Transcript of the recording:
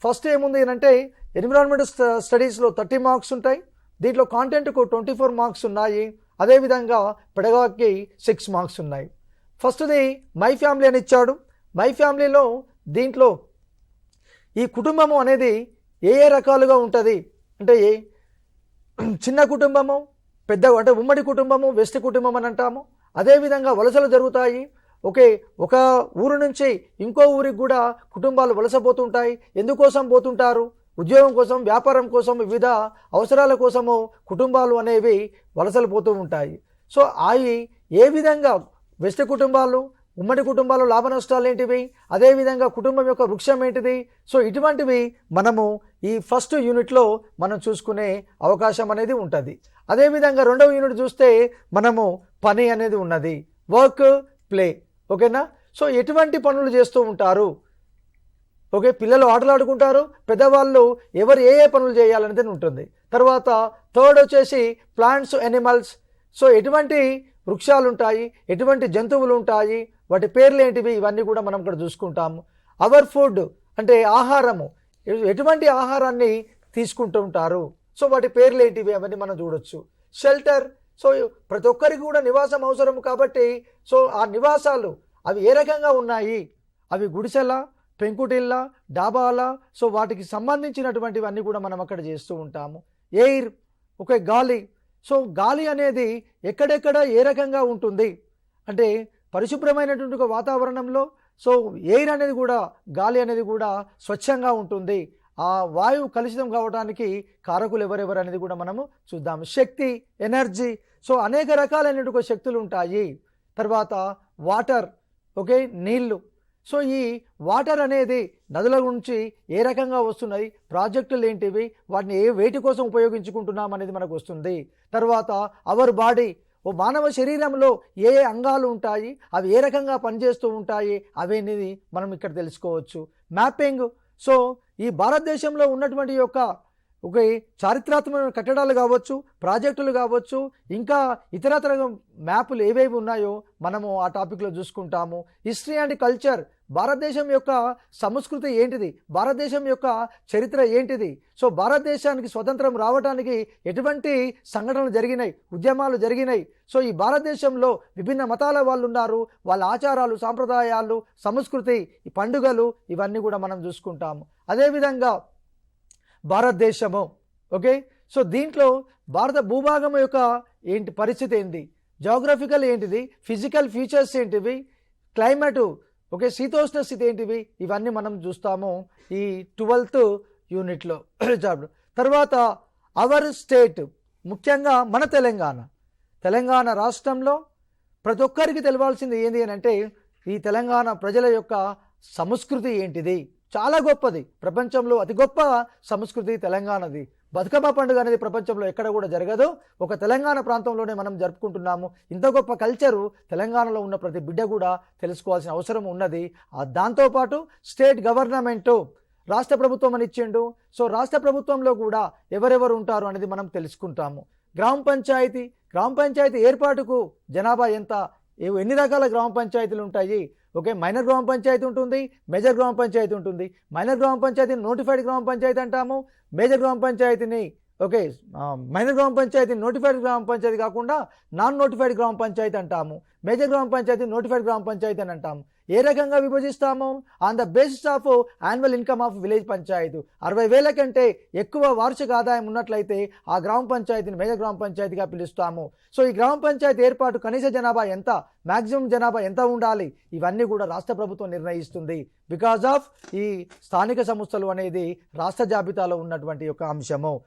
First ఏముంది అంటే environment స్టడీస్లో 30 మార్క్స్ ఉంటాయి, దీంట్లో కాంటెంట్కు 24 మార్క్స్ ఉన్నాయి, అదేవిధంగా పెడగాకి 6 మార్క్స్ ఉన్నాయి. ఫస్ట్ది మై ఫ్యామిలీ అని ఇచ్చాడు. మై ఫ్యామిలీలో దీంట్లో ఈ కుటుంబము అనేది ఏ ఏ రకాలుగా ఉంటుంది అంటే చిన్న కుటుంబము, పెద్ద అంటే ఉమ్మడి కుటుంబము, వెస్ట్ కుటుంబం అని అంటాము. అదేవిధంగా వలసలు జరుగుతాయి. ఒక ఊరు నుంచి ఇంకో ఊరికి కూడా కుటుంబాలు వలసపోతుంటాయి. ఎందుకోసం పోతుంటారు? ఉద్యోగం కోసం, వ్యాపారం కోసం, వివిధ అవసరాల కోసము కుటుంబాలు అనేవి వలసలు పోతూ ఉంటాయి. సో అవి ఏ విధంగా వెస్ట్ కుటుంబాలు, ఉమ్మడి కుటుంబాలు లాభ నష్టాలు ఏంటివి, అదేవిధంగా కుటుంబం యొక్క వృక్షం ఏంటిది, సో ఇటువంటివి మనము ఈ ఫస్ట్ యూనిట్లో మనం చూసుకునే అవకాశం అనేది ఉంటుంది. అదేవిధంగా రెండవ యూనిట్ చూస్తే మనము పని అనేది ఉన్నది, వర్క్ ప్లే. ఓకేనా? సో ఎటువంటి పనులు చేస్తూ ఉంటారు? ఓకే, పిల్లలు ఆటలు ఆడుకుంటారు, పెద్దవాళ్ళు ఎవరు ఏ ఏ పనులు చేయాలనేది ఉంటుంది. తర్వాత థర్డ్ వచ్చేసి ప్లాంట్స్, ఎనిమల్స్. సో ఎటువంటి వృక్షాలు ఉంటాయి, ఎటువంటి జంతువులు ఉంటాయి, వాటి పేర్లు ఏంటివి, ఇవన్నీ కూడా మనం ఇక్కడ చూసుకుంటాము. అవర్ ఫుడ్ అంటే ఆహారము, ఎటువంటి ఆహారాన్ని తీసుకుంటూ ఉంటారు, సో వాటి పేర్లు ఏంటివి, అవన్నీ మనం చూడొచ్చు. షెల్టర్, సో ప్రతి ఒక్కరికి కూడా నివాసం అవసరం కాబట్టి సో ఆ నివాసాలు అవి ఏ రకంగా ఉన్నాయి, అవి గుడిసెల, పెంకుటిళ్ళ, డాబాల, సో వాటికి సంబంధించినటువంటివన్నీ కూడా మనం అక్కడ చేస్తూ ఉంటాము. ఎయిర్, ఓకే, గాలి. సో గాలి అనేది ఎక్కడెక్కడ ఏ రకంగా ఉంటుంది అంటే పరిశుభ్రమైనటువంటి ఒక వాతావరణంలో సో ఎయిర్ అనేది కూడా, గాలి అనేది కూడా స్వచ్ఛంగా ఉంటుంది. ఆ వాయువు కలుషితం కావడానికి కారకులు ఎవరెవరు అనేది కూడా మనము చూద్దాం. శక్తి, ఎనర్జీ, సో అనేక రకాలైనటువంటి శక్తులు ఉంటాయి. తర్వాత వాటర్, ఓకే, నీళ్లు. సో ఈ వాటర్ అనేది నదుల నుంచి ఏ రకంగా వస్తున్నాయి, ప్రాజెక్టులు ఏంటివి, వాటిని వేటి కోసం ఉపయోగించుకుంటున్నాం అనేది మనకు వస్తుంది. తర్వాత అవర్ బాడీ, మానవ శరీరంలో ఏ ఏ అంగాలు ఉంటాయి, అవి ఏ రకంగా పనిచేస్తూ ఉంటాయి, అవన్నీ మనం ఇక్కడ తెలుసుకోవచ్చు. మ్యాపింగ్, సో ఈ భారతదేశంలో ఉన్నటువంటి యొక్క చారిత్రాత్మక కట్టడాలు కావచ్చు, ప్రాజెక్టులు కావచ్చు, ఇంకా ఇతరతర మ్యాపులు ఏవేవి ఉన్నాయో మనము ఆ టాపిక్లో చూసుకుంటాము. హిస్టరీ అండ్ కల్చర్, భారతదేశం యొక్క సంస్కృతి ఏంటిది, భారతదేశం యొక్క చరిత్ర ఏంటిది, సో భారతదేశానికి స్వతంత్రం రావడానికి ఎటువంటి సంఘటనలు జరిగినాయి, ఉద్యమాలు జరిగినాయి, సో ఈ భారతదేశంలో విభిన్న మతాల వాళ్ళు ఉన్నారు, వాళ్ళ ఆచారాలు, సాంప్రదాయాలు, సంస్కృతి, ఈ పండుగలు, ఇవన్నీ కూడా మనం చూసుకుంటాము. అదేవిధంగా భారతదేశము, ఓకే, సో దీంట్లో భారత భూభాగం యొక్క ఏంటి పరిస్థితి ఏంటి, జాగ్రఫికల్ ఏంటిది, ఫిజికల్ ఫీచర్స్ ఏంటివి, క్లైమేటు, ఓకే, శీతోష్ణ స్థితి ఏంటివి, ఇవన్నీ మనం చూస్తాము ఈ 12th యూనిట్లో. తర్వాత అవర్ స్టేట్, ముఖ్యంగా మన తెలంగాణ రాష్ట్రంలో ప్రతి ఒక్కరికి తెలవాల్సింది ఏంటి అని అంటే ఈ తెలంగాణ ప్రజల యొక్క సంస్కృతి ఏంటిది, చాలా గొప్పది. ప్రపంచంలో అతి గొప్ప సంస్కృతి తెలంగాణది. బతుకమ్మ పండుగ అనేది ప్రపంచంలో ఎక్కడ కూడా జరగదు, ఒక తెలంగాణ ప్రాంతంలోనే మనం జరుపుకుంటున్నాము. ఇంత గొప్ప కల్చరు తెలంగాణలో ఉన్న ప్రతి బిడ్డ కూడా తెలుసుకోవాల్సిన అవసరం ఉన్నది. దాంతోపాటు స్టేట్ గవర్నమెంటు, రాష్ట్ర ప్రభుత్వం అని ఇచ్చిండు, సో రాష్ట్ర ప్రభుత్వంలో కూడా ఎవరెవరు ఉంటారు అనేది మనం తెలుసుకుంటాము. గ్రామ పంచాయతీ ఏర్పాటుకు జనాభా ఎంత, ఎన్ని రకాల గ్రామ పంచాయతీలు ఉంటాయి, ఓకే, మైనర్ గ్రామ పంచాయతీ ఉంటుంది, మేజర్ గ్రామ పంచాయతీ ఉంటుంది. మైనర్ గ్రామ పంచాయతీని నోటిఫైడ్ గ్రామ పంచాయతీ అంటాము, మేజర్ గ్రామ పంచాయతీని, ఓకే, మైనర్ గ్రామ పంచాయతీ నోటిఫైడ్ గ్రామ పంచాయతీ కాకుండా నాన్ నోటిఫైడ్ గ్రామ పంచాయతీ అంటాము, మేజర్ గ్రామ పంచాయతీ నోటిఫైడ్ గ్రామ పంచాయతీ అని అంటాము. ఏ రకంగా విభజిస్తాము? On the basis of annual income of village panchayati. 60,000 కంటే ఎక్కువ వార్షిక ఆదాయం ఉన్నట్లయితే ఆ గ్రామ పంచాయతీని మేజర్ గ్రామ పంచాయతీగా పిలుస్తాము. సో ఈ గ్రామ పంచాయతీ ఏర్పాటు కనీస జనాభా ఎంత, మ్యాక్సిమం జనాభా ఎంత ఉండాలి, ఇవన్నీ కూడా రాష్ట్ర ప్రభుత్వం నిర్ణయిస్తుంది. బికాజ్ ఆఫ్ ఈ స్థానిక సంస్థలు అనేది రాష్ట్ర జాబితాలో ఉన్నటువంటి ఒక అంశము.